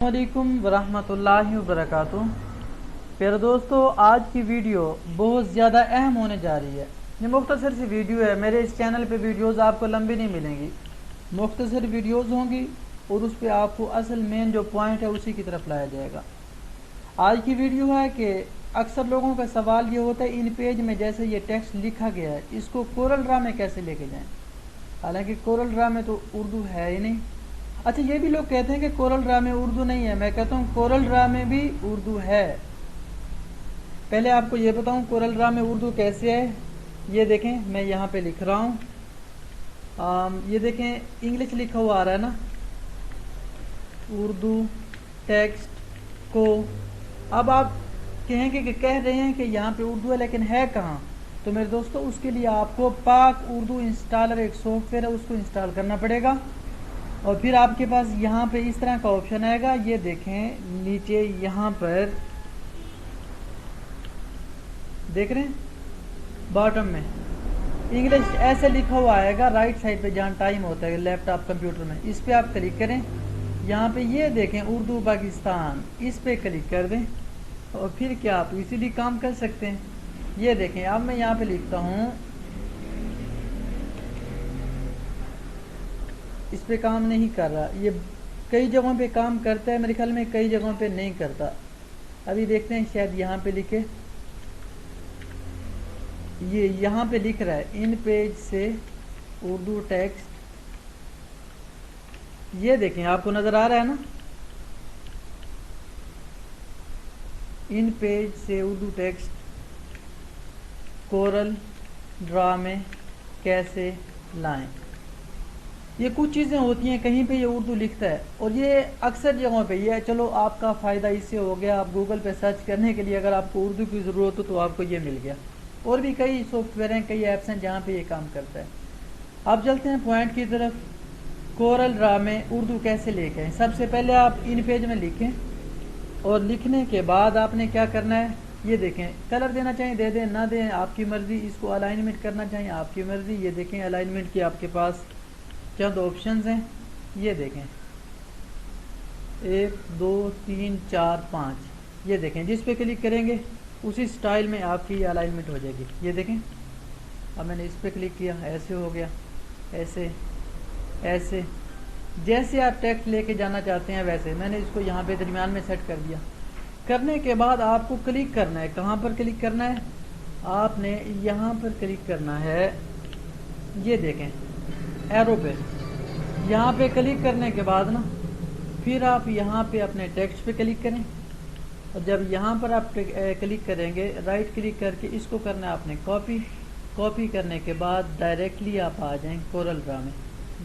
वालेकुम वरहमतुल्लाहि वबरकातुहू। प्यारे दोस्तों, आज की वीडियो बहुत ज़्यादा अहम होने जा रही है। ये मुख्तसर सी वीडियो है। मेरे इस चैनल पे वीडियोस आपको लंबी नहीं मिलेंगी, मुख्तसर वीडियोस होंगी और उस पर आपको असल मेन जो पॉइंट है उसी की तरफ लाया जाएगा। आज की वीडियो है कि अक्सर लोगों का सवाल ये होता है, इन पेज में जैसे ये टेक्स्ट लिखा गया है इसको कोरल ड्रा में कैसे लेके जाएँ। हालांकि कोरल ड्रा में तो उर्दू है ही नहीं। अच्छा, ये भी लोग कहते हैं कि कोरल ड्रा में उर्दू नहीं है। मैं कहता हूँ कोरल ड्रा में भी उर्दू है। पहले आपको ये बताऊँ कोरल ड्रा में उर्दू कैसे है। ये देखें, मैं यहाँ पे लिख रहा हूँ। ये देखें इंग्लिश लिखा हुआ आ रहा है ना, उर्दू टेक्स्ट को। अब आप कहेंगे कि कह रहे हैं कि यहाँ पे उर्दू है, लेकिन है कहाँ। तो मेरे दोस्तों, उसके लिए आपको पाक उर्दू इंस्टॉलर एक सॉफ्टवेयर है, उसको इंस्टॉल करना पड़ेगा। और फिर आपके पास यहाँ पे इस तरह का ऑप्शन आएगा। ये देखें नीचे यहाँ पर देख रहे हैं, बॉटम में इंग्लिश ऐसे लिखा हुआ आएगा राइट साइड पे, जहाँ टाइम होता है लैपटॉप कंप्यूटर में। इस पे आप क्लिक करें। यहाँ पे ये देखें उर्दू पाकिस्तान, इस पे क्लिक कर दें और फिर क्या आप इजीली काम कर सकते हैं। ये देखें, अब मैं यहाँ पे लिखता हूँ, इस पे काम नहीं कर रहा। ये कई जगहों पे काम करता है, मेरे ख्याल में कई जगहों पे नहीं करता। अभी देखते हैं, शायद यहाँ पे लिखे, ये यहाँ पे लिख रहा है इन पेज से उर्दू टेक्स्ट। ये देखें, आपको नज़र आ रहा है ना, इन पेज से उर्दू टेक्स्ट कोरल ड्रा में कैसे लाएं। ये कुछ चीज़ें होती हैं, कहीं पे ये उर्दू लिखता है और ये अक्सर जगहों पे ये, चलो आपका फ़ायदा इससे हो गया, आप गूगल पे सर्च करने के लिए अगर आपको उर्दू की ज़रूरत हो तो आपको ये मिल गया। और भी कई सॉफ्टवेयर हैं, कई ऐप्स हैं जहाँ पे ये काम करता है। अब चलते हैं पॉइंट की तरफ। कोरल ड्रा में उर्दू कैसे लेके आएँ। सबसे पहले आप इन पेज में लिखें और लिखने के बाद आपने क्या करना है, ये देखें, कलर देना चाहिए दे दें, ना दें आपकी मर्ज़ी। इसको अलाइनमेंट करना चाहिए आपकी मर्ज़ी। ये देखें अलाइनमेंट की आपके पास चंद ऑप्शंस हैं। ये देखें 1 2 3 4 5। ये देखें, जिस पे क्लिक करेंगे उसी स्टाइल में आपकी अलाइनमेंट हो जाएगी। ये देखें, अब मैंने इस पे क्लिक किया, ऐसे हो गया, ऐसे ऐसे। जैसे आप टेक्स्ट लेके जाना चाहते हैं वैसे। मैंने इसको यहाँ पे दरमियान में सेट कर दिया। करने के बाद आपको क्लिक करना है। कहाँ पर क्लिक करना है, आपने यहाँ पर क्लिक करना है। ये देखें एरो पे, यहाँ पे क्लिक करने के बाद ना फिर आप यहाँ पे अपने टेक्स्ट पे क्लिक करें। और जब यहाँ पर आप क्लिक करेंगे, राइट क्लिक करके इसको करना है आपने कॉपी। कॉपी करने के बाद डायरेक्टली आप आ जाएं कोरल ड्रा में,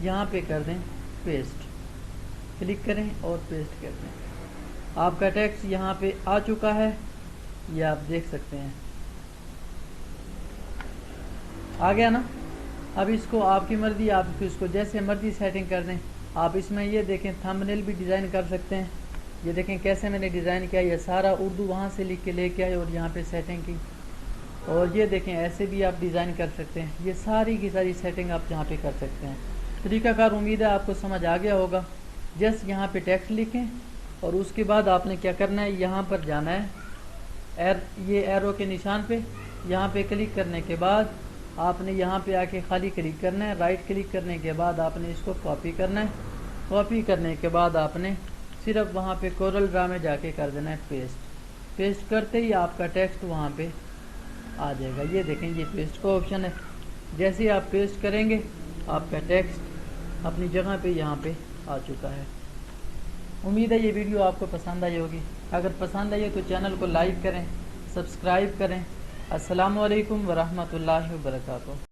यहाँ पे कर दें पेस्ट। क्लिक करें और पेस्ट कर दें। आपका टेक्स्ट यहाँ पे आ चुका है, ये आप देख सकते हैं, आ गया ना। अब इसको आपकी मर्ज़ी, आप इसको जैसे मर्ज़ी सेटिंग कर दें। आप इसमें ये देखें थंबनेल भी डिज़ाइन कर सकते हैं। ये देखें कैसे मैंने डिज़ाइन किया, ये सारा उर्दू वहाँ से लिख के लेके आए और यहाँ पे सेटिंग की। और ये देखें ऐसे भी आप डिज़ाइन कर सकते हैं। ये सारी की सारी सेटिंग आप यहाँ पे कर सकते हैं। तरीक़ाकार उम्मीद है आपको समझ आ गया होगा। जस्ट यहाँ पे टेक्स्ट लिखें और उसके बाद आपने क्या करना है, यहाँ पर जाना है ये एरो के निशान पे। यहाँ पे क्लिक करने के बाद आपने यहाँ पे आके खाली क्लिक करना है। राइट क्लिक करने के बाद आपने इसको कॉपी करना है। कॉपी करने के बाद आपने सिर्फ वहाँ पे कोरल ड्रा में जाके कर देना है पेस्ट। पेस्ट करते ही आपका टेक्स्ट वहाँ पे आ जाएगा। ये देखें, ये पेस्ट का ऑप्शन है। जैसे ही आप पेस्ट करेंगे आपका टेक्स्ट अपनी जगह पे यहाँ पे आ चुका है। उम्मीद है ये वीडियो आपको पसंद आई होगी। अगर पसंद आई तो चैनल को लाइक करें, सब्सक्राइब करें। अस्सलामु अलैकुम वरहमतुल्लाहि वबरकातुहू।